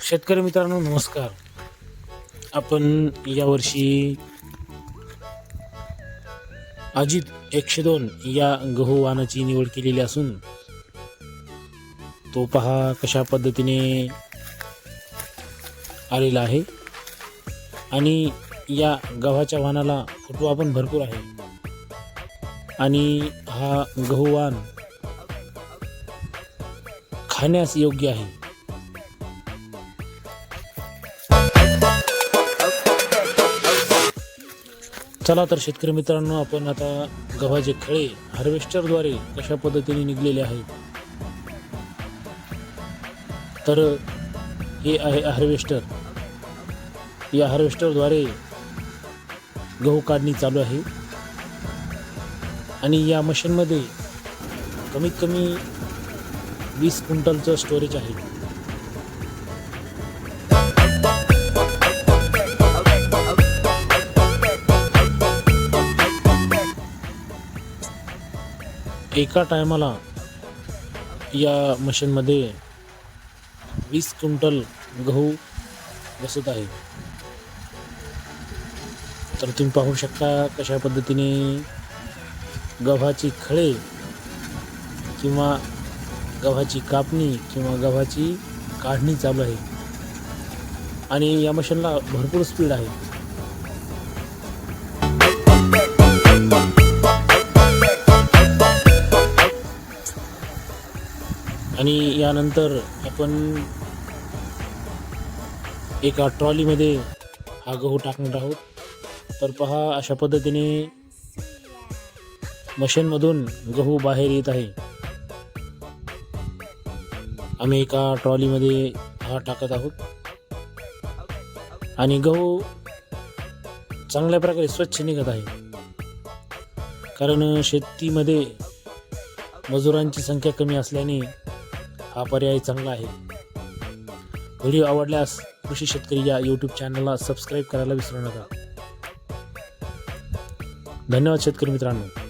शेतकरी मित्रांनो नमस्कार. आपण यावर्षी अजित 102 या गहू वाणाची निवड केलेली असून तो पहा कशा पद्धतीने आलेला आहे आणि या गव्हाच्या वाणाला फुटवा पण भरपूर आहे आणि हा गहू वाण खाण्यास योग्य आहे. चला तर शेतकरी मित्रांनो, आपण आता गव्हाचे खळे हार्वेस्टरद्वारे कशा पद्धतीने निघलेले आहेत. तर हे आहे हार्वेस्टर. या हार्वेस्टरद्वारे गहू काढणी चालू आहे आणि या मशीनमध्ये कमीत कमी 20 क्विंटलचं स्टोरेज आहे. एका टायमाला या मशीनमध्ये 20 क्विंटल गहू बसत आहे. तर तुम्ही पाहू शकता कशा पद्धतीने गव्हाची खळे किंवा गव्हाची कापणी किंवा गव्हाची काढणी चालू आहे आणि या मशीनला भरपूर स्पीड आहे. आणि यानंतर आपण एका ट्रॉलीमध्ये हा गहू टाकणार आहोत. तर पहा अशा पद्धतीने मशीनमधून गहू बाहेर येत आहे. आम्ही एका ट्रॉलीमध्ये हा टाकत आहोत आणि गहू चांगल्या प्रकारे स्वच्छ निघत आहे, कारण शेतीमध्ये मजुरांची संख्या कमी असल्याने हा पर्याय चांगला आहे. व्हिडिओ आवडल्यास कृषी शेतकरी या यूट्यूब चॅनलला सबस्क्राईब करायला विसरू नका. धन्यवाद शेतकरी मित्रांनो.